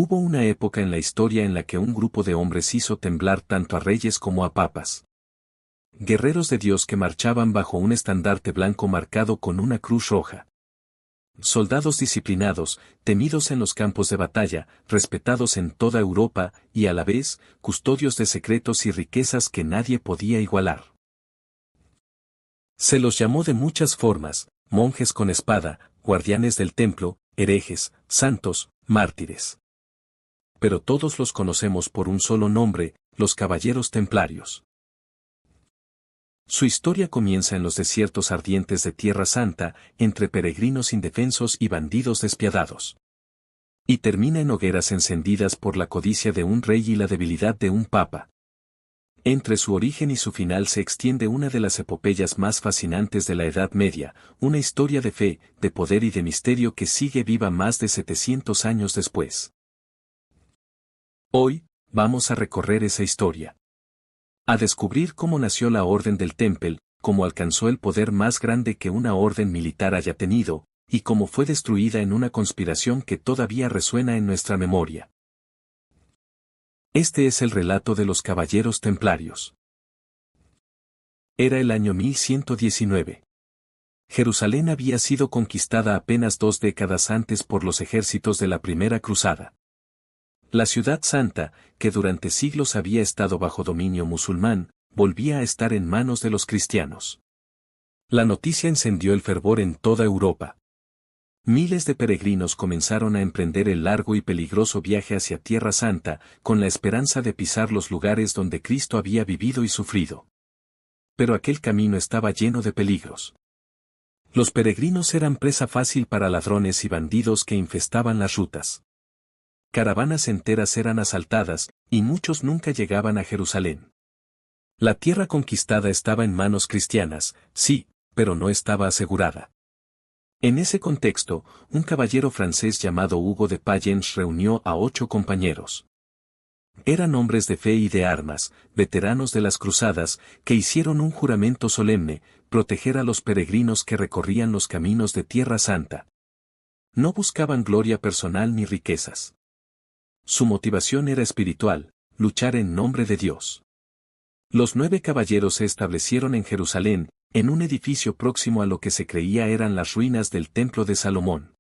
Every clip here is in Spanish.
Hubo una época en la historia en la que un grupo de hombres hizo temblar tanto a reyes como a papas. Guerreros de Dios que marchaban bajo un estandarte blanco marcado con una cruz roja. Soldados disciplinados, temidos en los campos de batalla, respetados en toda Europa, y a la vez, custodios de secretos y riquezas que nadie podía igualar. Se los llamó de muchas formas: monjes con espada, guardianes del templo, herejes, santos, mártires. Pero todos los conocemos por un solo nombre: los Caballeros Templarios. Su historia comienza en los desiertos ardientes de Tierra Santa, entre peregrinos indefensos y bandidos despiadados. Y termina en hogueras encendidas por la codicia de un rey y la debilidad de un papa. Entre su origen y su final se extiende una de las epopeyas más fascinantes de la Edad Media, una historia de fe, de poder y de misterio que sigue viva más de 700 años después. Hoy, vamos a recorrer esa historia. A descubrir cómo nació la Orden del Temple, cómo alcanzó el poder más grande que una orden militar haya tenido, y cómo fue destruida en una conspiración que todavía resuena en nuestra memoria. Este es el relato de los Caballeros Templarios. Era el año 1119. Jerusalén había sido conquistada apenas 2 décadas antes por los ejércitos de la Primera Cruzada. La ciudad santa, que durante siglos había estado bajo dominio musulmán, volvía a estar en manos de los cristianos. La noticia encendió el fervor en toda Europa. Miles de peregrinos comenzaron a emprender el largo y peligroso viaje hacia Tierra Santa, con la esperanza de pisar los lugares donde Cristo había vivido y sufrido. Pero aquel camino estaba lleno de peligros. Los peregrinos eran presa fácil para ladrones y bandidos que infestaban las rutas. Caravanas enteras eran asaltadas, y muchos nunca llegaban a Jerusalén. La tierra conquistada estaba en manos cristianas, sí, pero no estaba asegurada. En ese contexto, un caballero francés llamado Hugo de Payens reunió a 8 compañeros. Eran hombres de fe y de armas, veteranos de las cruzadas, que hicieron un juramento solemne: proteger a los peregrinos que recorrían los caminos de Tierra Santa. No buscaban gloria personal ni riquezas. Su motivación era espiritual: luchar en nombre de Dios. Los 9 caballeros se establecieron en Jerusalén, en un edificio próximo a lo que se creía eran las ruinas del Templo de Salomón.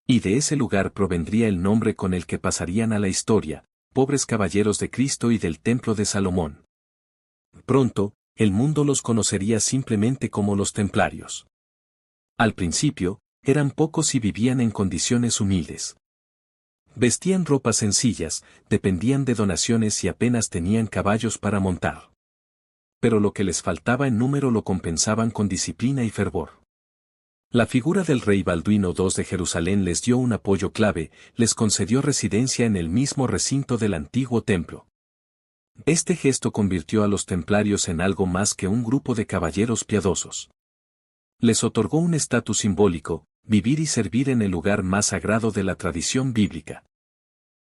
Y de ese lugar provendría el nombre con el que pasarían a la historia: pobres caballeros de Cristo y del Templo de Salomón. Pronto, el mundo los conocería simplemente como los Templarios. Al principio, eran pocos y vivían en condiciones humildes. Vestían ropas sencillas, dependían de donaciones y apenas tenían caballos para montar. Pero lo que les faltaba en número lo compensaban con disciplina y fervor. La figura del rey Balduino II de Jerusalén les dio un apoyo clave: les concedió residencia en el mismo recinto del antiguo templo. Este gesto convirtió a los templarios en algo más que un grupo de caballeros piadosos. Les otorgó un estatus simbólico: vivir y servir en el lugar más sagrado de la tradición bíblica.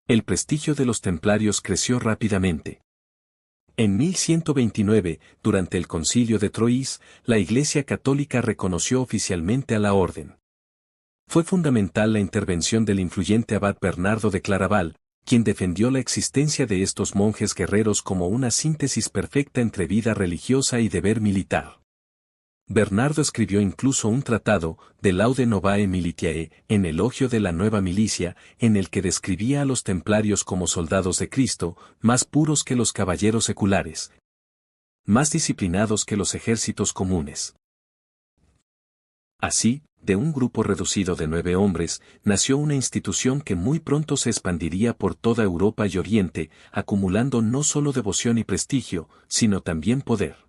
El prestigio de los templarios creció rápidamente. En 1129, durante el Concilio de Troyes, la Iglesia Católica reconoció oficialmente a la orden. Fue fundamental la intervención del influyente abad Bernardo de Claraval, quien defendió la existencia de estos monjes guerreros como una síntesis perfecta entre vida religiosa y deber militar. Bernardo escribió incluso un tratado, De Laude Novae Militiae, en elogio de la nueva milicia, en el que describía a los templarios como soldados de Cristo, más puros que los caballeros seculares, más disciplinados que los ejércitos comunes. Así, de un grupo reducido de 9 hombres, nació una institución que muy pronto se expandiría por toda Europa y Oriente, acumulando no solo devoción y prestigio, sino también poder.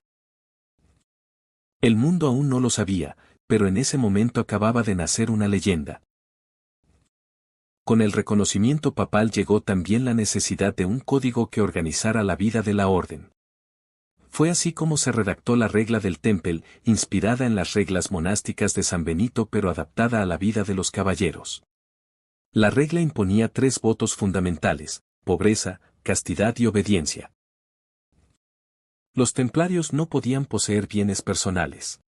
El mundo aún no lo sabía, pero en ese momento acababa de nacer una leyenda. Con el reconocimiento papal llegó también la necesidad de un código que organizara la vida de la orden. Fue así como se redactó la regla del Temple, inspirada en las reglas monásticas de San Benito pero adaptada a la vida de los caballeros. La regla imponía 3 votos fundamentales: pobreza, castidad y obediencia. Los templarios no podían poseer bienes personales.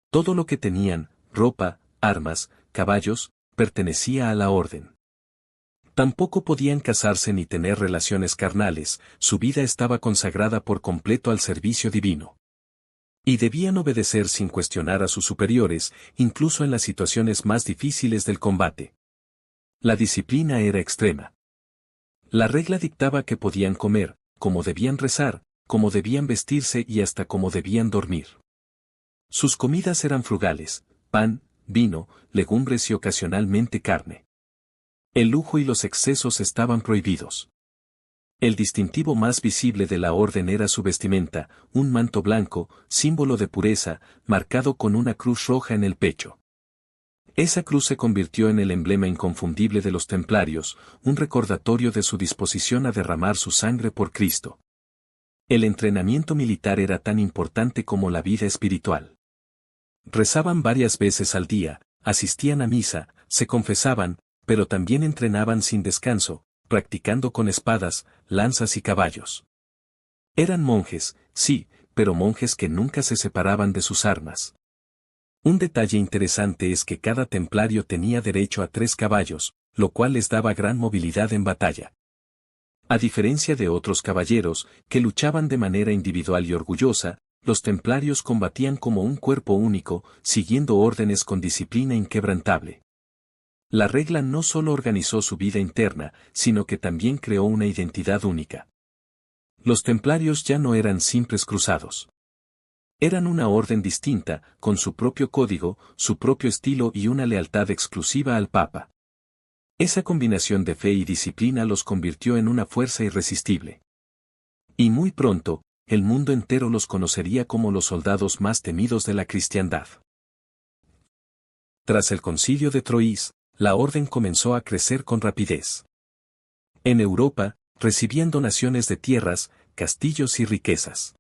Todo lo que tenían, ropa, armas, caballos, pertenecía a la orden. Tampoco podían casarse ni tener relaciones carnales, su vida estaba consagrada por completo al servicio divino. Y debían obedecer sin cuestionar a sus superiores, incluso en las situaciones más difíciles del combate. La disciplina era extrema. La regla dictaba que podían comer, cómo debían rezar, cómo debían vestirse y hasta cómo debían dormir. Sus comidas eran frugales, pan, vino, legumbres y ocasionalmente carne. El lujo y los excesos estaban prohibidos. El distintivo más visible de la orden era su vestimenta, un manto blanco, símbolo de pureza, marcado con una cruz roja en el pecho. Esa cruz se convirtió en el emblema inconfundible de los templarios, un recordatorio de su disposición a derramar su sangre por Cristo. El entrenamiento militar era tan importante como la vida espiritual. Rezaban varias veces al día, asistían a misa, se confesaban, pero también entrenaban sin descanso, practicando con espadas, lanzas y caballos. Eran monjes, sí, pero monjes que nunca se separaban de sus armas. Un detalle interesante es que cada templario tenía derecho a 3 caballos, lo cual les daba gran movilidad en batalla. A diferencia de otros caballeros, que luchaban de manera individual y orgullosa, los templarios combatían como un cuerpo único, siguiendo órdenes con disciplina inquebrantable. La regla no solo organizó su vida interna, sino que también creó una identidad única. Los templarios ya no eran simples cruzados. Eran una orden distinta, con su propio código, su propio estilo y una lealtad exclusiva al Papa. Esa combinación de fe y disciplina los convirtió en una fuerza irresistible. Y muy pronto, el mundo entero los conocería como los soldados más temidos de la cristiandad. Tras el Concilio de Troyes, la orden comenzó a crecer con rapidez. En Europa, recibían donaciones de tierras, castillos y riquezas.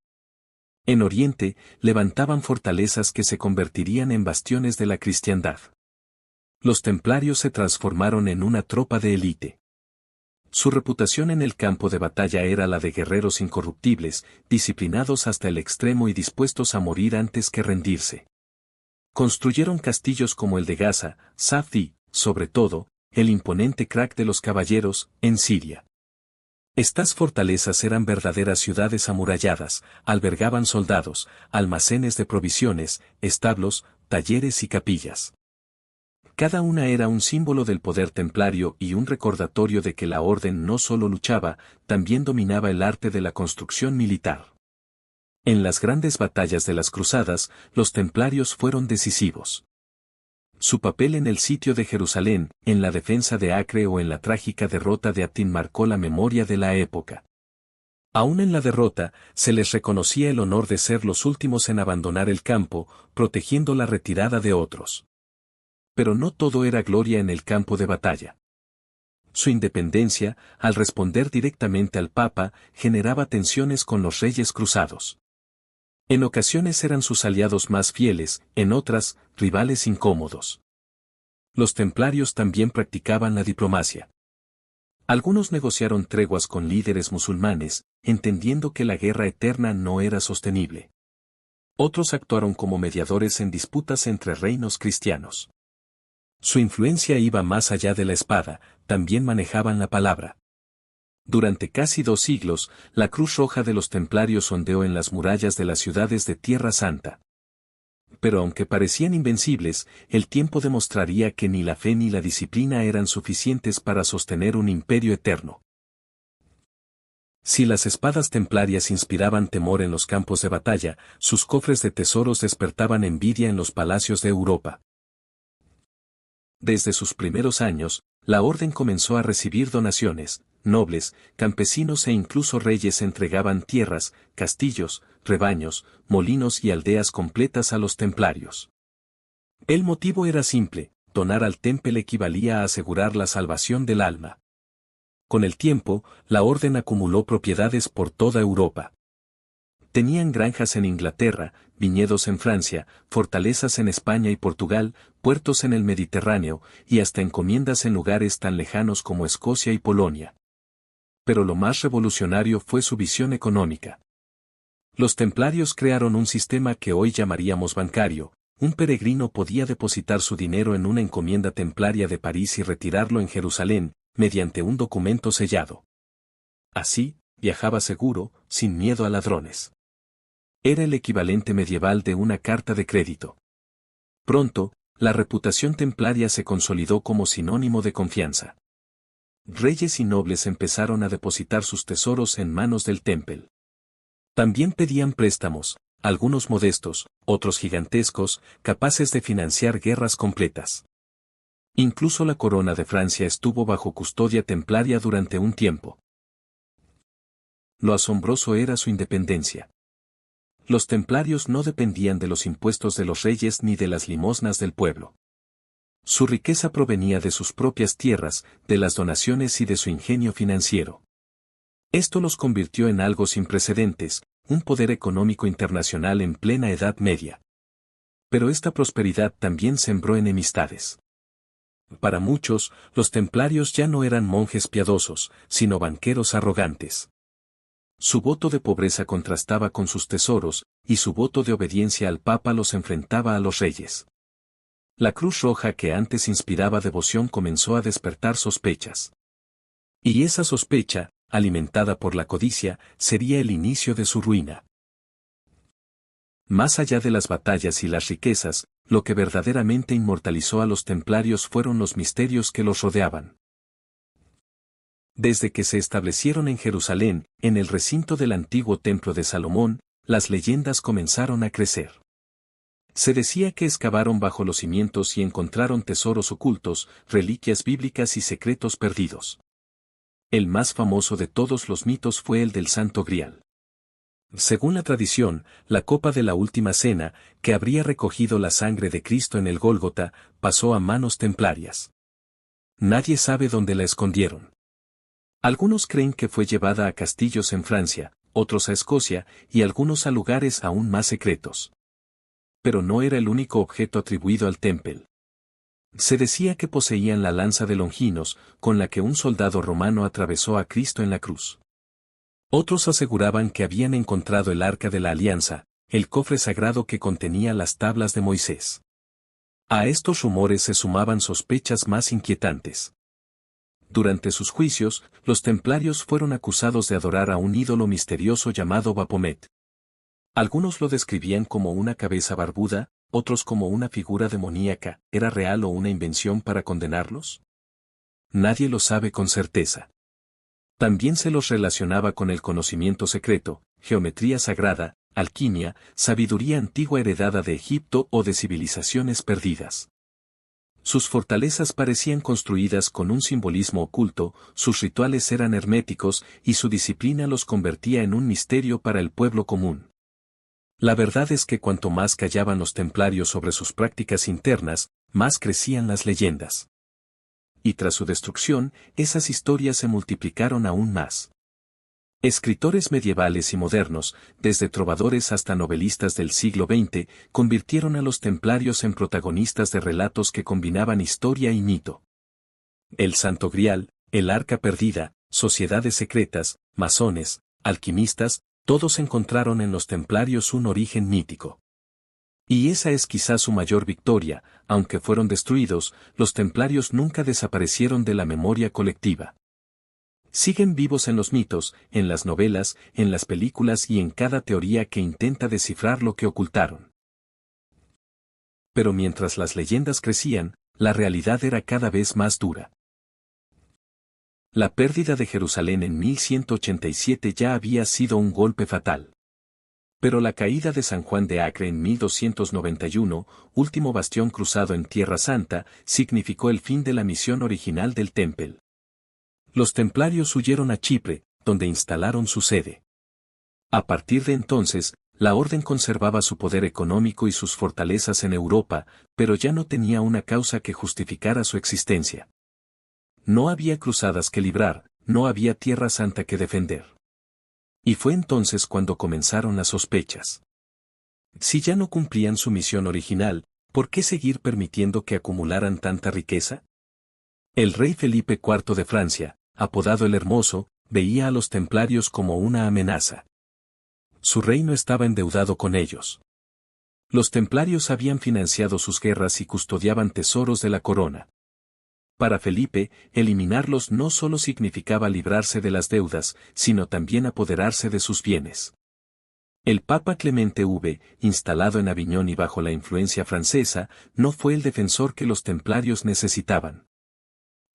En Oriente, levantaban fortalezas que se convertirían en bastiones de la cristiandad. Los templarios se transformaron en una tropa de élite. Su reputación en el campo de batalla era la de guerreros incorruptibles, disciplinados hasta el extremo y dispuestos a morir antes que rendirse. Construyeron castillos como el de Gaza, Safed y, sobre todo, el imponente Krak de los Caballeros, en Siria. Estas fortalezas eran verdaderas ciudades amuralladas, albergaban soldados, almacenes de provisiones, establos, talleres y capillas. Cada una era un símbolo del poder templario y un recordatorio de que la orden no solo luchaba, también dominaba el arte de la construcción militar. En las grandes batallas de las cruzadas, los templarios fueron decisivos. Su papel en el sitio de Jerusalén, en la defensa de Acre o en la trágica derrota de Hattin marcó la memoria de la época. Aún en la derrota, se les reconocía el honor de ser los últimos en abandonar el campo, protegiendo la retirada de otros. Pero no todo era gloria en el campo de batalla. Su independencia, al responder directamente al Papa, generaba tensiones con los reyes cruzados. En ocasiones eran sus aliados más fieles, en otras, rivales incómodos. Los templarios también practicaban la diplomacia. Algunos negociaron treguas con líderes musulmanes, entendiendo que la guerra eterna no era sostenible. Otros actuaron como mediadores en disputas entre reinos cristianos. Su influencia iba más allá de la espada, también manejaban la palabra. Durante casi 2 siglos, la Cruz Roja de los Templarios ondeó en las murallas de las ciudades de Tierra Santa. Pero aunque parecían invencibles, el tiempo demostraría que ni la fe ni la disciplina eran suficientes para sostener un imperio eterno. Si las espadas templarias inspiraban temor en los campos de batalla, sus cofres de tesoros despertaban envidia en los palacios de Europa. Desde sus primeros años, la orden comenzó a recibir donaciones. Nobles, campesinos e incluso reyes entregaban tierras, castillos, rebaños, molinos y aldeas completas a los templarios. El motivo era simple: donar al temple equivalía a asegurar la salvación del alma. Con el tiempo, la orden acumuló propiedades por toda Europa. Tenían granjas en Inglaterra, viñedos en Francia, fortalezas en España y Portugal, puertos en el Mediterráneo, y hasta encomiendas en lugares tan lejanos como Escocia y Polonia. Pero lo más revolucionario fue su visión económica. Los templarios crearon un sistema que hoy llamaríamos bancario. Un peregrino podía depositar su dinero en una encomienda templaria de París y retirarlo en Jerusalén, mediante un documento sellado. Así, viajaba seguro, sin miedo a ladrones. Era el equivalente medieval de una carta de crédito. Pronto, la reputación templaria se consolidó como sinónimo de confianza. Reyes y nobles empezaron a depositar sus tesoros en manos del Temple. También pedían préstamos, algunos modestos, otros gigantescos, capaces de financiar guerras completas. Incluso la corona de Francia estuvo bajo custodia templaria durante un tiempo. Lo asombroso era su independencia. Los templarios no dependían de los impuestos de los reyes ni de las limosnas del pueblo. Su riqueza provenía de sus propias tierras, de las donaciones y de su ingenio financiero. Esto los convirtió en algo sin precedentes, un poder económico internacional en plena Edad Media. Pero esta prosperidad también sembró enemistades. Para muchos, los templarios ya no eran monjes piadosos, sino banqueros arrogantes. Su voto de pobreza contrastaba con sus tesoros, y su voto de obediencia al Papa los enfrentaba a los reyes. La Cruz Roja que antes inspiraba devoción comenzó a despertar sospechas. Y esa sospecha, alimentada por la codicia, sería el inicio de su ruina. Más allá de las batallas y las riquezas, lo que verdaderamente inmortalizó a los templarios fueron los misterios que los rodeaban. Desde que se establecieron en Jerusalén, en el recinto del antiguo templo de Salomón, las leyendas comenzaron a crecer. Se decía que excavaron bajo los cimientos y encontraron tesoros ocultos, reliquias bíblicas y secretos perdidos. El más famoso de todos los mitos fue el del Santo Grial. Según la tradición, la copa de la Última Cena, que habría recogido la sangre de Cristo en el Gólgota, pasó a manos templarias. Nadie sabe dónde la escondieron. Algunos creen que fue llevada a castillos en Francia, otros a Escocia, y algunos a lugares aún más secretos. Pero no era el único objeto atribuido al Temple. Se decía que poseían la lanza de Longinos, con la que un soldado romano atravesó a Cristo en la cruz. Otros aseguraban que habían encontrado el Arca de la Alianza, el cofre sagrado que contenía las tablas de Moisés. A estos rumores se sumaban sospechas más inquietantes. Durante sus juicios, los templarios fueron acusados de adorar a un ídolo misterioso llamado Baphomet. Algunos lo describían como una cabeza barbuda, otros como una figura demoníaca. ¿Era real o una invención para condenarlos? Nadie lo sabe con certeza. También se los relacionaba con el conocimiento secreto, geometría sagrada, alquimia, sabiduría antigua heredada de Egipto o de civilizaciones perdidas. Sus fortalezas parecían construidas con un simbolismo oculto, sus rituales eran herméticos y su disciplina los convertía en un misterio para el pueblo común. La verdad es que cuanto más callaban los templarios sobre sus prácticas internas, más crecían las leyendas. Y tras su destrucción, esas historias se multiplicaron aún más. Escritores medievales y modernos, desde trovadores hasta novelistas del siglo XX, convirtieron a los templarios en protagonistas de relatos que combinaban historia y mito. El Santo Grial, el Arca Perdida, sociedades secretas, masones, alquimistas, todos encontraron en los templarios un origen mítico. Y esa es quizás su mayor victoria, aunque fueron destruidos, los templarios nunca desaparecieron de la memoria colectiva. Siguen vivos en los mitos, en las novelas, en las películas y en cada teoría que intenta descifrar lo que ocultaron. Pero mientras las leyendas crecían, la realidad era cada vez más dura. La pérdida de Jerusalén en 1187 ya había sido un golpe fatal. Pero la caída de San Juan de Acre en 1291, último bastión cruzado en Tierra Santa, significó el fin de la misión original del Temple. Los templarios huyeron a Chipre, donde instalaron su sede. A partir de entonces, la orden conservaba su poder económico y sus fortalezas en Europa, pero ya no tenía una causa que justificara su existencia. No había cruzadas que librar, no había Tierra Santa que defender. Y fue entonces cuando comenzaron las sospechas. Si ya no cumplían su misión original, ¿por qué seguir permitiendo que acumularan tanta riqueza? El rey Felipe IV de Francia, apodado el Hermoso, veía a los templarios como una amenaza. Su reino estaba endeudado con ellos. Los templarios habían financiado sus guerras y custodiaban tesoros de la corona. Para Felipe, eliminarlos no solo significaba librarse de las deudas, sino también apoderarse de sus bienes. El Papa Clemente V, instalado en Aviñón y bajo la influencia francesa, no fue el defensor que los templarios necesitaban.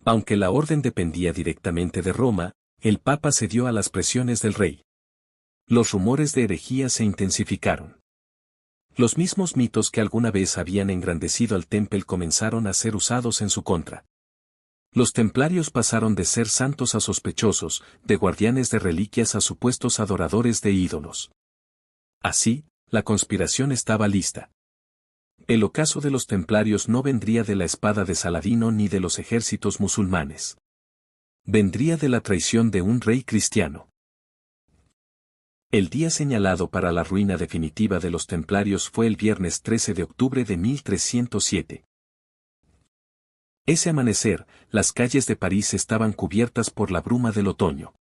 Aunque la orden dependía directamente de Roma, el Papa cedió a las presiones del rey. Los rumores de herejía se intensificaron. Los mismos mitos que alguna vez habían engrandecido al Temple comenzaron a ser usados en su contra. Los templarios pasaron de ser santos a sospechosos, de guardianes de reliquias a supuestos adoradores de ídolos. Así, la conspiración estaba lista. El ocaso de los templarios no vendría de la espada de Saladino ni de los ejércitos musulmanes. Vendría de la traición de un rey cristiano. El día señalado para la ruina definitiva de los templarios fue el viernes 13 de octubre de 1307. Ese amanecer, las calles de París estaban cubiertas por la bruma del otoño.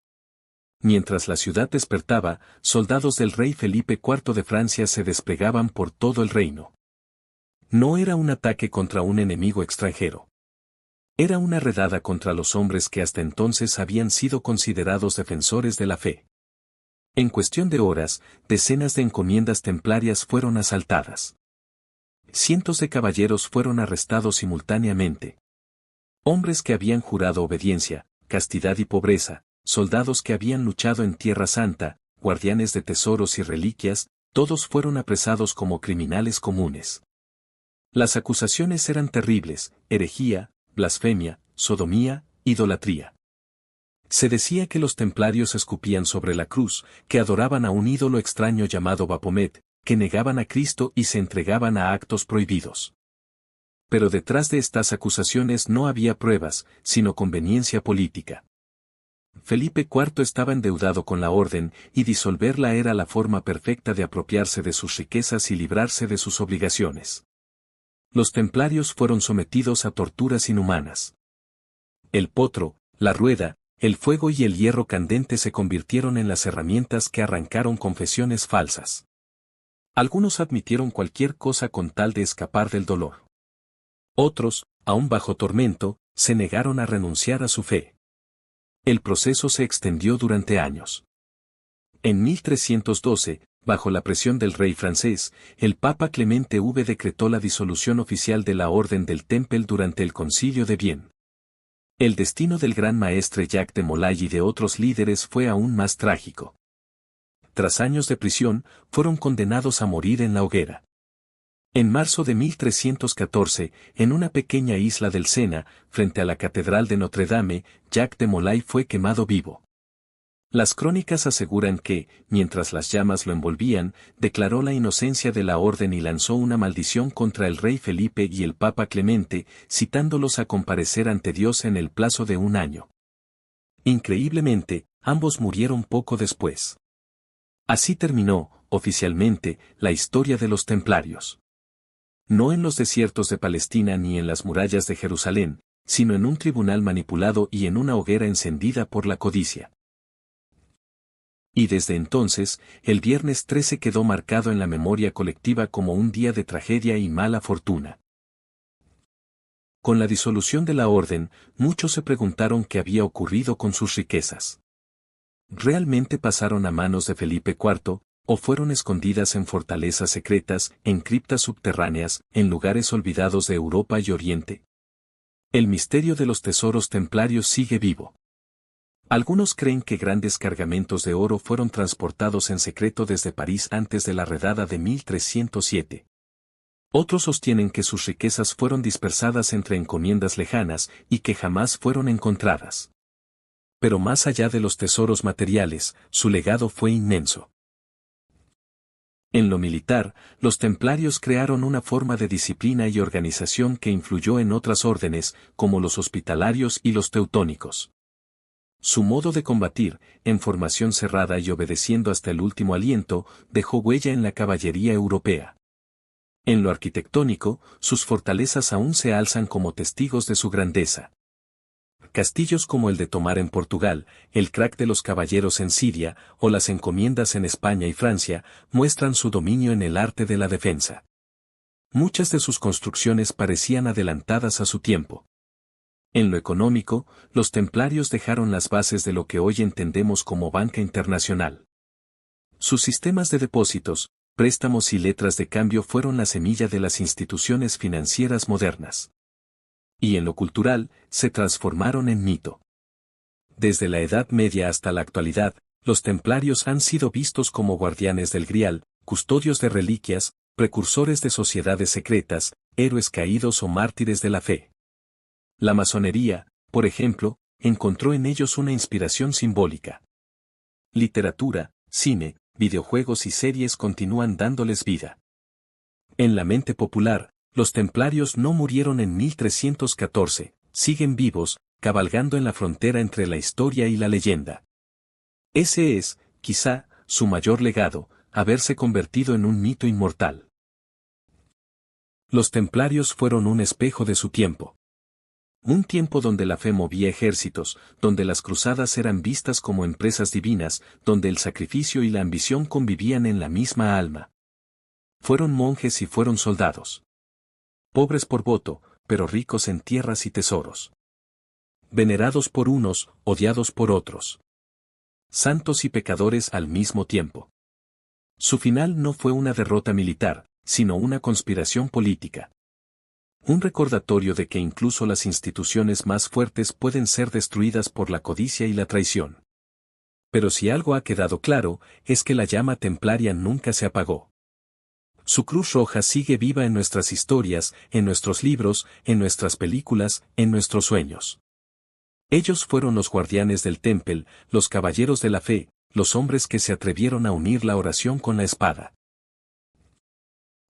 Mientras la ciudad despertaba, soldados del rey Felipe IV de Francia se desplegaban por todo el reino. No era un ataque contra un enemigo extranjero. Era una redada contra los hombres que hasta entonces habían sido considerados defensores de la fe. En cuestión de horas, decenas de encomiendas templarias fueron asaltadas. Cientos de caballeros fueron arrestados simultáneamente. Hombres que habían jurado obediencia, castidad y pobreza, soldados que habían luchado en Tierra Santa, guardianes de tesoros y reliquias, todos fueron apresados como criminales comunes. Las acusaciones eran terribles: herejía, blasfemia, sodomía, idolatría. Se decía que los templarios escupían sobre la cruz, que adoraban a un ídolo extraño llamado Baphomet, que negaban a Cristo y se entregaban a actos prohibidos. Pero detrás de estas acusaciones no había pruebas, sino conveniencia política. Felipe IV estaba endeudado con la orden, y disolverla era la forma perfecta de apropiarse de sus riquezas y librarse de sus obligaciones. Los templarios fueron sometidos a torturas inhumanas. El potro, la rueda, el fuego y el hierro candente se convirtieron en las herramientas que arrancaron confesiones falsas. Algunos admitieron cualquier cosa con tal de escapar del dolor. Otros, aún bajo tormento, se negaron a renunciar a su fe. El proceso se extendió durante años. En 1312, bajo la presión del rey francés, el Papa Clemente V decretó la disolución oficial de la Orden del Temple durante el Concilio de Vienne. El destino del gran maestre Jacques de Molay y de otros líderes fue aún más trágico. Tras años de prisión, fueron condenados a morir en la hoguera. En marzo de 1314, en una pequeña isla del Sena, frente a la Catedral de Notre Dame, Jacques de Molay fue quemado vivo. Las crónicas aseguran que, mientras las llamas lo envolvían, declaró la inocencia de la orden y lanzó una maldición contra el rey Felipe y el Papa Clemente, citándolos a comparecer ante Dios en el plazo de un año. Increíblemente, ambos murieron poco después. Así terminó, oficialmente, la historia de los templarios. No en los desiertos de Palestina ni en las murallas de Jerusalén, sino en un tribunal manipulado y en una hoguera encendida por la codicia. Y desde entonces, el viernes 13 quedó marcado en la memoria colectiva como un día de tragedia y mala fortuna. Con la disolución de la orden, muchos se preguntaron qué había ocurrido con sus riquezas. ¿Realmente pasaron a manos de Felipe IV, o fueron escondidas en fortalezas secretas, en criptas subterráneas, en lugares olvidados de Europa y Oriente? El misterio de los tesoros templarios sigue vivo. Algunos creen que grandes cargamentos de oro fueron transportados en secreto desde París antes de la redada de 1307. Otros sostienen que sus riquezas fueron dispersadas entre encomiendas lejanas y que jamás fueron encontradas. Pero más allá de los tesoros materiales, su legado fue inmenso. En lo militar, los templarios crearon una forma de disciplina y organización que influyó en otras órdenes, como los hospitalarios y los teutónicos. Su modo de combatir, en formación cerrada y obedeciendo hasta el último aliento, dejó huella en la caballería europea. En lo arquitectónico, sus fortalezas aún se alzan como testigos de su grandeza. Castillos como el de Tomar en Portugal, el crack de los caballeros en Siria, o las encomiendas en España y Francia, muestran su dominio en el arte de la defensa. Muchas de sus construcciones parecían adelantadas a su tiempo. En lo económico, los templarios dejaron las bases de lo que hoy entendemos como banca internacional. Sus sistemas de depósitos, préstamos y letras de cambio fueron la semilla de las instituciones financieras modernas. Y en lo cultural, se transformaron en mito. Desde la Edad Media hasta la actualidad, los templarios han sido vistos como guardianes del Grial, custodios de reliquias, precursores de sociedades secretas, héroes caídos o mártires de la fe. La masonería, por ejemplo, encontró en ellos una inspiración simbólica. Literatura, cine, videojuegos y series continúan dándoles vida. En la mente popular, los templarios no murieron en 1314, siguen vivos, cabalgando en la frontera entre la historia y la leyenda. Ese es, quizá, su mayor legado, haberse convertido en un mito inmortal. Los templarios fueron un espejo de su tiempo. Un tiempo donde la fe movía ejércitos, donde las cruzadas eran vistas como empresas divinas, donde el sacrificio y la ambición convivían en la misma alma. Fueron monjes y fueron soldados. Pobres por voto, pero ricos en tierras y tesoros. Venerados por unos, odiados por otros. Santos y pecadores al mismo tiempo. Su final no fue una derrota militar, sino una conspiración política. Un recordatorio de que incluso las instituciones más fuertes pueden ser destruidas por la codicia y la traición. Pero si algo ha quedado claro, es que la llama templaria nunca se apagó. Su cruz roja sigue viva en nuestras historias, en nuestros libros, en nuestras películas, en nuestros sueños. Ellos fueron los guardianes del Temple, los caballeros de la fe, los hombres que se atrevieron a unir la oración con la espada.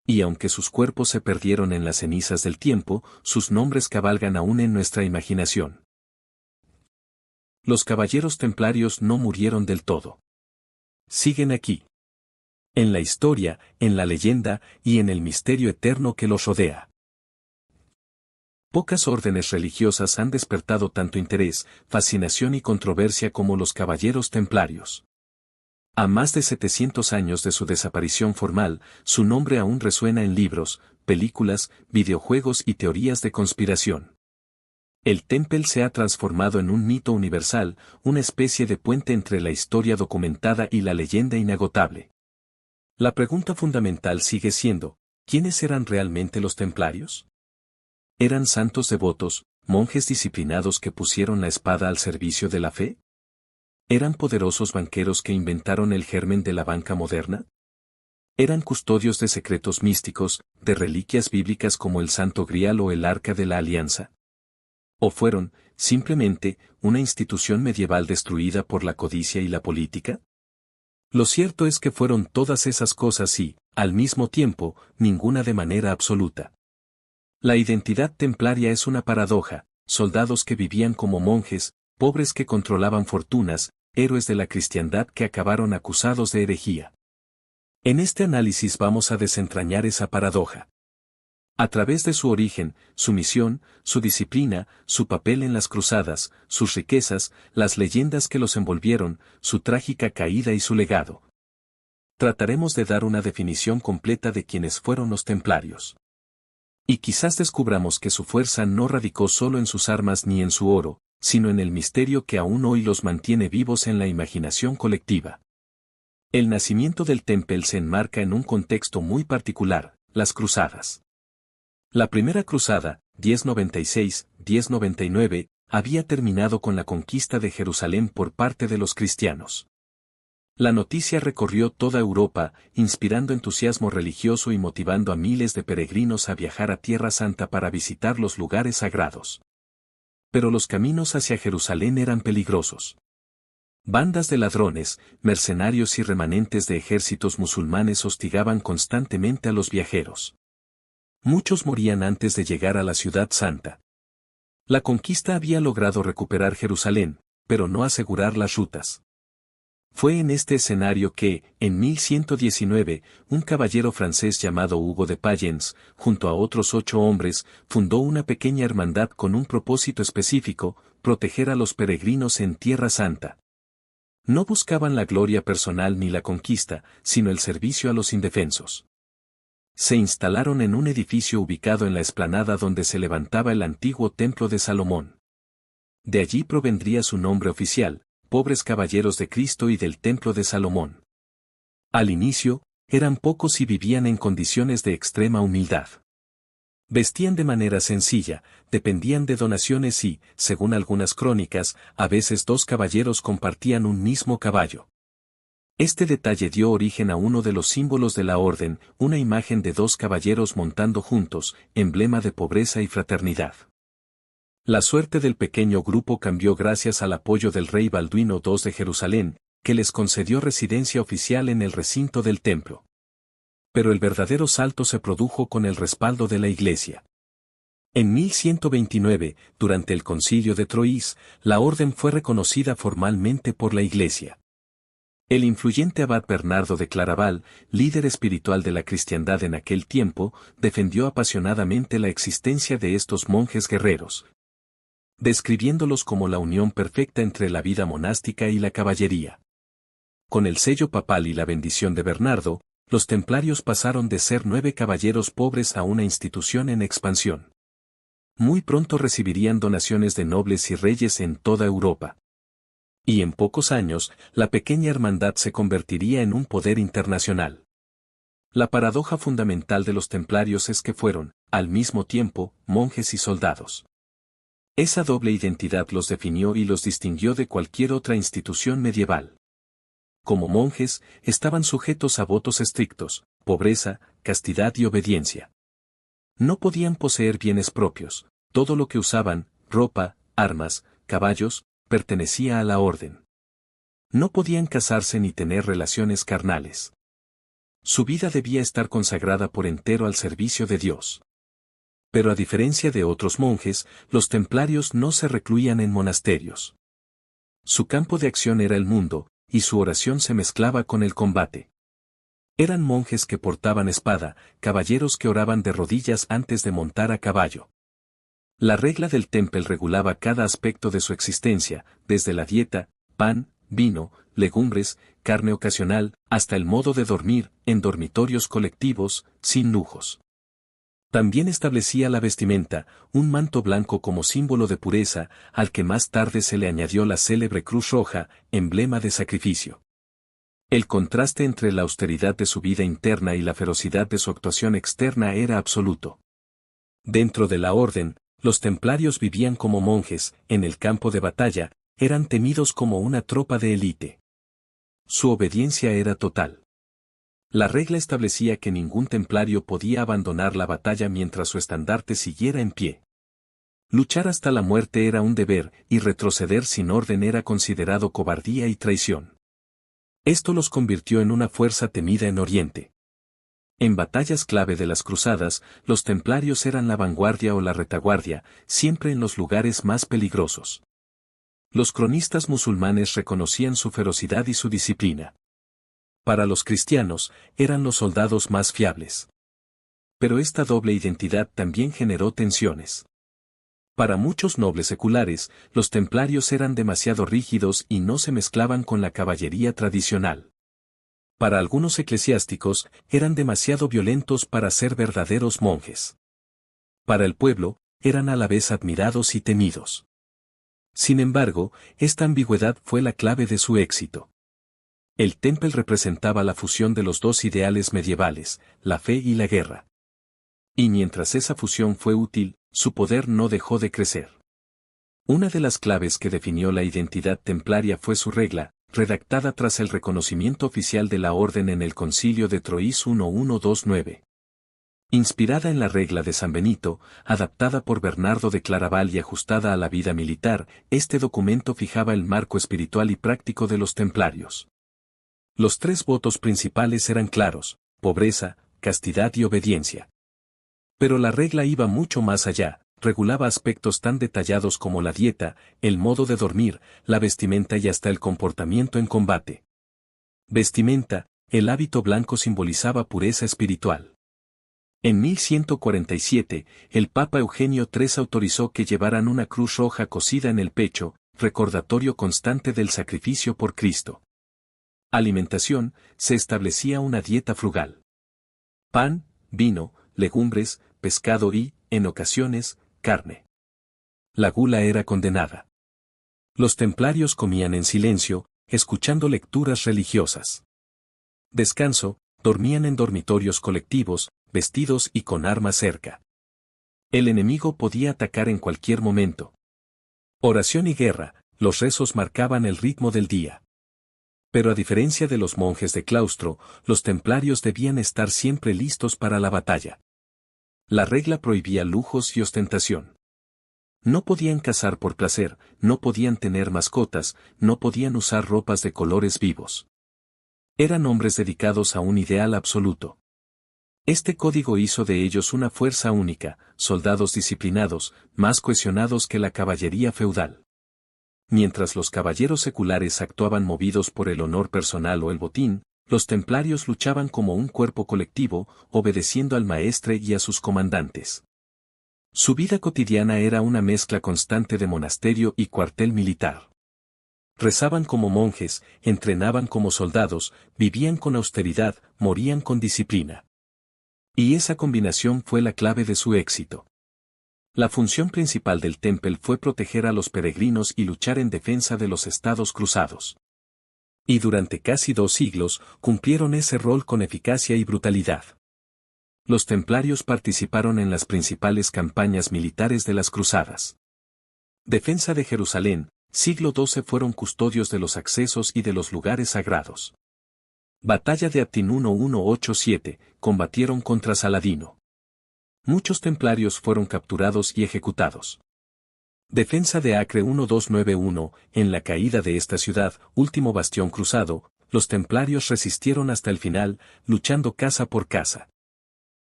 Y aunque sus cuerpos se perdieron en las cenizas del tiempo, sus nombres cabalgan aún en nuestra imaginación. Los caballeros templarios no murieron del todo. Siguen aquí. En la historia, en la leyenda y en el misterio eterno que los rodea. Pocas órdenes religiosas han despertado tanto interés, fascinación y controversia como los caballeros templarios. A más de 700 años de su desaparición formal, su nombre aún resuena en libros, películas, videojuegos y teorías de conspiración. El Temple se ha transformado en un mito universal, una especie de puente entre la historia documentada y la leyenda inagotable. La pregunta fundamental sigue siendo, ¿quiénes eran realmente los templarios? ¿Eran santos devotos, monjes disciplinados que pusieron la espada al servicio de la fe? ¿Eran poderosos banqueros que inventaron el germen de la banca moderna? ¿Eran custodios de secretos místicos, de reliquias bíblicas como el Santo Grial o el Arca de la Alianza? ¿O fueron, simplemente, una institución medieval destruida por la codicia y la política? Lo cierto es que fueron todas esas cosas y, al mismo tiempo, ninguna de manera absoluta. La identidad templaria es una paradoja, soldados que vivían como monjes, pobres que controlaban fortunas, héroes de la cristiandad que acabaron acusados de herejía. En este análisis vamos a desentrañar esa paradoja. A través de su origen, su misión, su disciplina, su papel en las cruzadas, sus riquezas, las leyendas que los envolvieron, su trágica caída y su legado. Trataremos de dar una definición completa de quiénes fueron los templarios. Y quizás descubramos que su fuerza no radicó solo en sus armas ni en su oro, sino en el misterio que aún hoy los mantiene vivos en la imaginación colectiva. El nacimiento del Temple se enmarca en un contexto muy particular, las cruzadas. La primera cruzada, 1096-1099, había terminado con la conquista de Jerusalén por parte de los cristianos. La noticia recorrió toda Europa, inspirando entusiasmo religioso y motivando a miles de peregrinos a viajar a Tierra Santa para visitar los lugares sagrados. Pero los caminos hacia Jerusalén eran peligrosos. Bandas de ladrones, mercenarios y remanentes de ejércitos musulmanes hostigaban constantemente a los viajeros. Muchos morían antes de llegar a la Ciudad Santa. La conquista había logrado recuperar Jerusalén, pero no asegurar las rutas. Fue en este escenario que, en 1119, un caballero francés llamado Hugo de Payens, junto a otros 8 hombres, fundó una pequeña hermandad con un propósito específico, proteger a los peregrinos en Tierra Santa. No buscaban la gloria personal ni la conquista, sino el servicio a los indefensos. Se instalaron en un edificio ubicado en la explanada donde se levantaba el antiguo templo de Salomón. De allí provendría su nombre oficial, pobres caballeros de Cristo y del Templo de Salomón. Al inicio, eran pocos y vivían en condiciones de extrema humildad. Vestían de manera sencilla, dependían de donaciones y, según algunas crónicas, a veces dos caballeros compartían un mismo caballo. Este detalle dio origen a uno de los símbolos de la orden, una imagen de dos caballeros montando juntos, emblema de pobreza y fraternidad. La suerte del pequeño grupo cambió gracias al apoyo del rey Balduino II de Jerusalén, que les concedió residencia oficial en el recinto del templo. Pero el verdadero salto se produjo con el respaldo de la Iglesia. En 1129, durante el Concilio de Troyes, la orden fue reconocida formalmente por la Iglesia. El influyente abad Bernardo de Claraval, líder espiritual de la cristiandad en aquel tiempo, defendió apasionadamente la existencia de estos monjes guerreros, describiéndolos como la unión perfecta entre la vida monástica y la caballería. Con el sello papal y la bendición de Bernardo, los templarios pasaron de ser 9 caballeros pobres a una institución en expansión. Muy pronto recibirían donaciones de nobles y reyes en toda Europa. Y en pocos años, la pequeña hermandad se convertiría en un poder internacional. La paradoja fundamental de los templarios es que fueron, al mismo tiempo, monjes y soldados. Esa doble identidad los definió y los distinguió de cualquier otra institución medieval. Como monjes, estaban sujetos a votos estrictos, pobreza, castidad y obediencia. No podían poseer bienes propios, todo lo que usaban, ropa, armas, caballos, pertenecía a la orden. No podían casarse ni tener relaciones carnales. Su vida debía estar consagrada por entero al servicio de Dios. Pero a diferencia de otros monjes, los templarios no se recluían en monasterios. Su campo de acción era el mundo, y su oración se mezclaba con el combate. Eran monjes que portaban espada, caballeros que oraban de rodillas antes de montar a caballo. La regla del temple regulaba cada aspecto de su existencia, desde la dieta, pan, vino, legumbres, carne ocasional, hasta el modo de dormir, en dormitorios colectivos, sin lujos. También establecía la vestimenta, un manto blanco como símbolo de pureza, al que más tarde se le añadió la célebre cruz roja, emblema de sacrificio. El contraste entre la austeridad de su vida interna y la ferocidad de su actuación externa era absoluto. Dentro de la orden, los templarios vivían como monjes, en el campo de batalla, eran temidos como una tropa de élite. Su obediencia era total. La regla establecía que ningún templario podía abandonar la batalla mientras su estandarte siguiera en pie. Luchar hasta la muerte era un deber, y retroceder sin orden era considerado cobardía y traición. Esto los convirtió en una fuerza temida en Oriente. En batallas clave de las cruzadas, los templarios eran la vanguardia o la retaguardia, siempre en los lugares más peligrosos. Los cronistas musulmanes reconocían su ferocidad y su disciplina. Para los cristianos, eran los soldados más fiables. Pero esta doble identidad también generó tensiones. Para muchos nobles seculares, los templarios eran demasiado rígidos y no se mezclaban con la caballería tradicional. Para algunos eclesiásticos, eran demasiado violentos para ser verdaderos monjes. Para el pueblo, eran a la vez admirados y temidos. Sin embargo, esta ambigüedad fue la clave de su éxito. El temple representaba la fusión de los dos ideales medievales, la fe y la guerra. Y mientras esa fusión fue útil, su poder no dejó de crecer. Una de las claves que definió la identidad templaria fue su regla, redactada tras el reconocimiento oficial de la orden en el Concilio de Troyes 1129. Inspirada en la regla de San Benito, adaptada por Bernardo de Claraval y ajustada a la vida militar, este documento fijaba el marco espiritual y práctico de los templarios. Los 3 votos principales eran claros: pobreza, castidad y obediencia. Pero la regla iba mucho más allá, regulaba aspectos tan detallados como la dieta, el modo de dormir, la vestimenta y hasta el comportamiento en combate. Vestimenta: el hábito blanco simbolizaba pureza espiritual. En 1147, el Papa Eugenio III autorizó que llevaran una cruz roja cosida en el pecho, recordatorio constante del sacrificio por Cristo. Alimentación: se establecía una dieta frugal. Pan, vino, legumbres, pescado y, en ocasiones, carne. La gula era condenada. Los templarios comían en silencio, escuchando lecturas religiosas. Descanso, dormían en dormitorios colectivos, vestidos y con armas cerca. El enemigo podía atacar en cualquier momento. Oración y guerra, los rezos marcaban el ritmo del día. Pero a diferencia de los monjes de claustro, los templarios debían estar siempre listos para la batalla. La regla prohibía lujos y ostentación. No podían cazar por placer, no podían tener mascotas, no podían usar ropas de colores vivos. Eran hombres dedicados a un ideal absoluto. Este código hizo de ellos una fuerza única, soldados disciplinados, más cohesionados que la caballería feudal. Mientras los caballeros seculares actuaban movidos por el honor personal o el botín, los templarios luchaban como un cuerpo colectivo, obedeciendo al maestre y a sus comandantes. Su vida cotidiana era una mezcla constante de monasterio y cuartel militar. Rezaban como monjes, entrenaban como soldados, vivían con austeridad, morían con disciplina. Y esa combinación fue la clave de su éxito. La función principal del Temple fue proteger a los peregrinos y luchar en defensa de los estados cruzados. Y durante casi 2 siglos cumplieron ese rol con eficacia y brutalidad. Los templarios participaron en las principales campañas militares de las cruzadas. Defensa de Jerusalén, siglo XII fueron custodios de los accesos y de los lugares sagrados. Batalla de Aptin 1187, combatieron contra Saladino. Muchos templarios fueron capturados y ejecutados. Defensa de Acre 1291, en la caída de esta ciudad, último bastión cruzado, los templarios resistieron hasta el final, luchando casa por casa.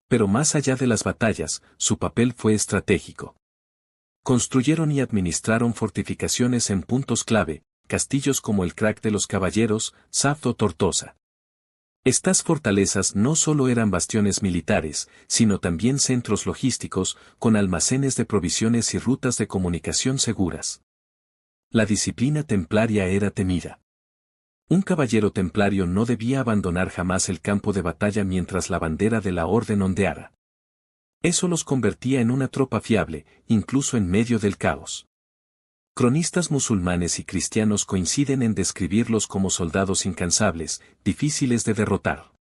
Pero más allá de las batallas, su papel fue estratégico. Construyeron y administraron fortificaciones en puntos clave, castillos como el Crac de los Caballeros, Saft o Tortosa. Estas fortalezas no solo eran bastiones militares, sino también centros logísticos, con almacenes de provisiones y rutas de comunicación seguras. La disciplina templaria era temida. Un caballero templario no debía abandonar jamás el campo de batalla mientras la bandera de la orden ondeara. Eso los convertía en una tropa fiable, incluso en medio del caos. Cronistas musulmanes y cristianos coinciden en describirlos como soldados incansables, difíciles de derrotar.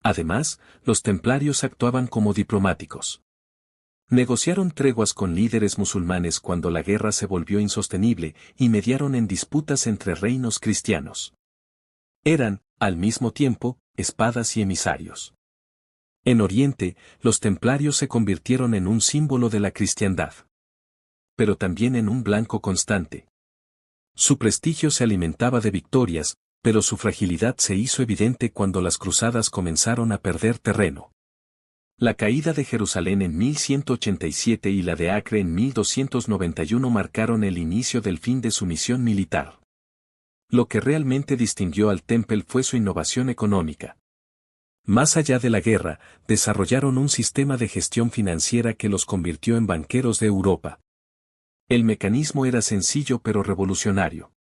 Además, los templarios actuaban como diplomáticos. Negociaron treguas con líderes musulmanes cuando la guerra se volvió insostenible y mediaron en disputas entre reinos cristianos. Eran, al mismo tiempo, espadas y emisarios. En Oriente, los templarios se convirtieron en un símbolo de la cristiandad. Pero también en un blanco constante. Su prestigio se alimentaba de victorias, pero su fragilidad se hizo evidente cuando las cruzadas comenzaron a perder terreno. La caída de Jerusalén en 1187 y la de Acre en 1291 marcaron el inicio del fin de su misión militar. Lo que realmente distinguió al Temple fue su innovación económica. Más allá de la guerra, desarrollaron un sistema de gestión financiera que los convirtió en banqueros de Europa. El mecanismo era sencillo pero revolucionario.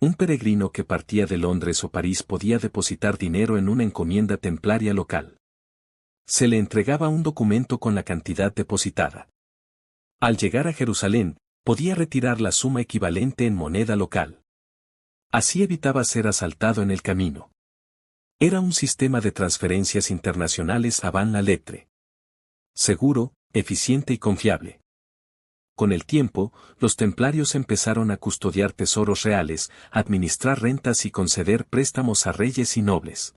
Un peregrino que partía de Londres o París podía depositar dinero en una encomienda templaria local. Se le entregaba un documento con la cantidad depositada. Al llegar a Jerusalén, podía retirar la suma equivalente en moneda local. Así evitaba ser asaltado en el camino. Era un sistema de transferencias internacionales avant la lettre. Seguro, eficiente y confiable. Con el tiempo, los templarios empezaron a custodiar tesoros reales, administrar rentas y conceder préstamos a reyes y nobles.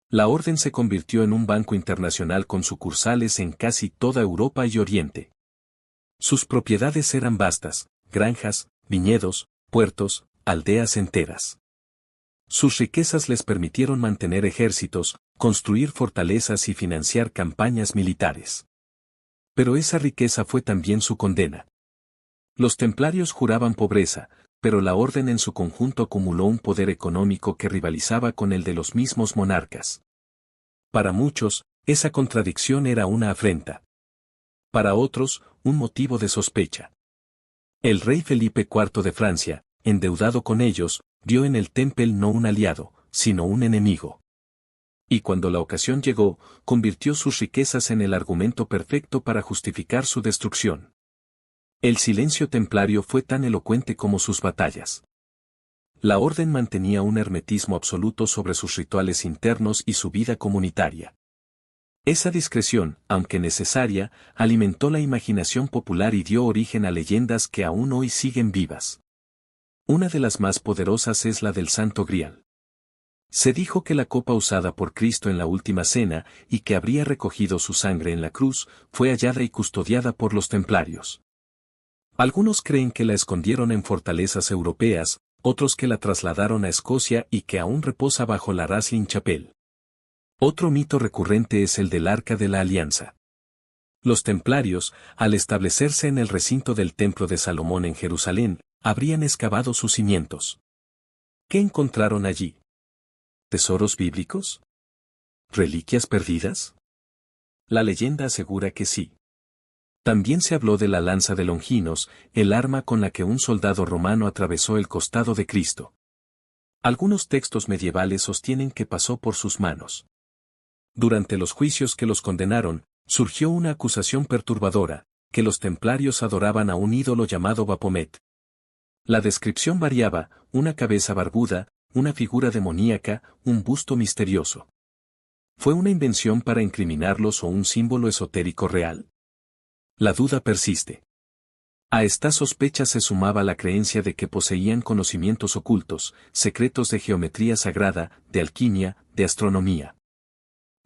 La orden se convirtió en un banco internacional con sucursales en casi toda Europa y Oriente. Sus propiedades eran vastas, granjas, viñedos, puertos, aldeas enteras. Sus riquezas les permitieron mantener ejércitos, construir fortalezas y financiar campañas militares. Pero esa riqueza fue también su condena. Los templarios juraban pobreza, pero la orden en su conjunto acumuló un poder económico que rivalizaba con el de los mismos monarcas. Para muchos, esa contradicción era una afrenta. Para otros, un motivo de sospecha. El rey Felipe IV de Francia, endeudado con ellos, vio en el Temple no un aliado, sino un enemigo. Y cuando la ocasión llegó, convirtió sus riquezas en el argumento perfecto para justificar su destrucción. El silencio templario fue tan elocuente como sus batallas. La orden mantenía un hermetismo absoluto sobre sus rituales internos y su vida comunitaria. Esa discreción, aunque necesaria, alimentó la imaginación popular y dio origen a leyendas que aún hoy siguen vivas. Una de las más poderosas es la del Santo Grial. Se dijo que la copa usada por Cristo en la última cena, y que habría recogido su sangre en la cruz, fue hallada y custodiada por los templarios. Algunos creen que la escondieron en fortalezas europeas, otros que la trasladaron a Escocia y que aún reposa bajo la Rathling Chapel. Otro mito recurrente es el del Arca de la Alianza. Los templarios, al establecerse en el recinto del Templo de Salomón en Jerusalén, habrían excavado sus cimientos. ¿Qué encontraron allí? ¿Tesoros bíblicos? ¿Reliquias perdidas? La leyenda asegura que sí. También se habló de la lanza de Longinos, el arma con la que un soldado romano atravesó el costado de Cristo. Algunos textos medievales sostienen que pasó por sus manos. Durante los juicios que los condenaron, surgió una acusación perturbadora, que los templarios adoraban a un ídolo llamado Baphomet. La descripción variaba: una cabeza barbuda, una figura demoníaca, un busto misterioso. ¿Fue una invención para incriminarlos o un símbolo esotérico real? La duda persiste. A esta sospecha se sumaba la creencia de que poseían conocimientos ocultos, secretos de geometría sagrada, de alquimia, de astronomía.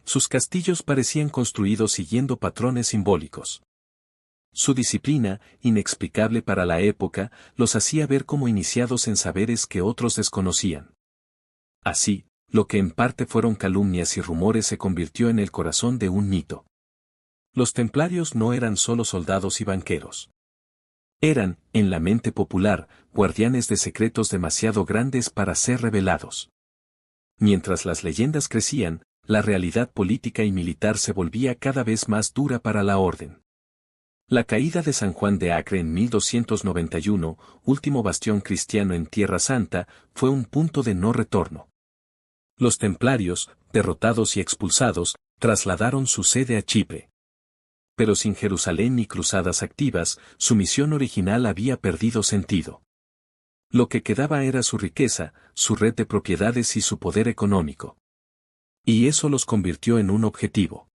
Sus castillos parecían construidos siguiendo patrones simbólicos. Su disciplina, inexplicable para la época, los hacía ver como iniciados en saberes que otros desconocían. Así, lo que en parte fueron calumnias y rumores se convirtió en el corazón de un mito. Los templarios no eran solo soldados y banqueros. Eran, en la mente popular, guardianes de secretos demasiado grandes para ser revelados. Mientras las leyendas crecían, la realidad política y militar se volvía cada vez más dura para la orden. La caída de San Juan de Acre en 1291, último bastión cristiano en Tierra Santa, fue un punto de no retorno. Los templarios, derrotados y expulsados, trasladaron su sede a Chipre. Pero sin Jerusalén ni cruzadas activas, su misión original había perdido sentido. Lo que quedaba era su riqueza, su red de propiedades y su poder económico. Y eso los convirtió en un objetivo.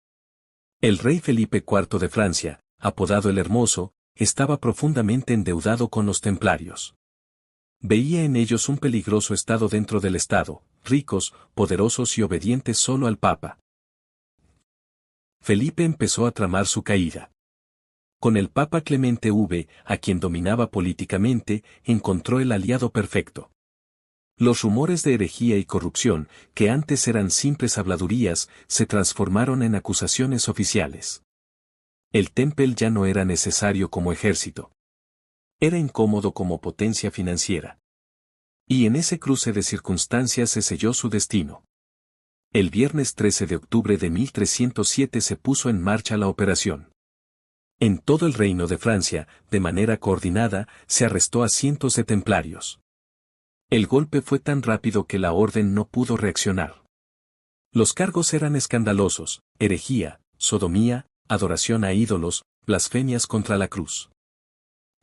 El rey Felipe IV de Francia, apodado el Hermoso, estaba profundamente endeudado con los templarios. Veía en ellos un peligroso estado dentro del Estado, ricos, poderosos y obedientes solo al Papa. Felipe empezó a tramar su caída. Con el Papa Clemente V, a quien dominaba políticamente, encontró el aliado perfecto. Los rumores de herejía y corrupción, que antes eran simples habladurías, se transformaron en acusaciones oficiales. El Temple ya no era necesario como ejército. Era incómodo como potencia financiera. Y en ese cruce de circunstancias se selló su destino. El viernes 13 de octubre de 1307 se puso en marcha la operación. En todo el reino de Francia, de manera coordinada, se arrestó a cientos de templarios. El golpe fue tan rápido que la orden no pudo reaccionar. Los cargos eran escandalosos: herejía, sodomía, adoración a ídolos, blasfemias contra la cruz.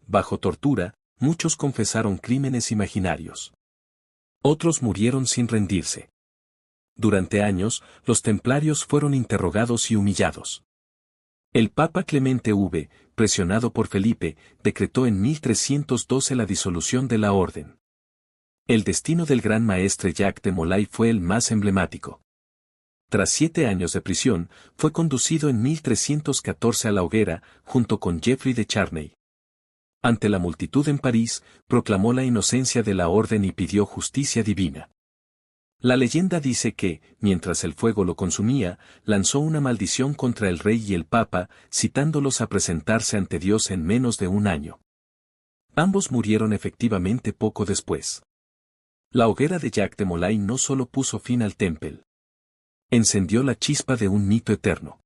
Bajo tortura, muchos confesaron crímenes imaginarios. Otros murieron sin rendirse. Durante años, los templarios fueron interrogados y humillados. El Papa Clemente V, presionado por Felipe, decretó en 1312 la disolución de la orden. El destino del gran maestre Jacques de Molay fue el más emblemático. Tras 7 años de prisión, fue conducido en 1314 a la hoguera, junto con Geoffrey de Charnay. Ante la multitud en París, proclamó la inocencia de la orden y pidió justicia divina. La leyenda dice que, mientras el fuego lo consumía, lanzó una maldición contra el rey y el papa, citándolos a presentarse ante Dios en menos de un año. Ambos murieron efectivamente poco después. La hoguera de Jacques de Molay no solo puso fin al Temple. Encendió la chispa de un mito eterno.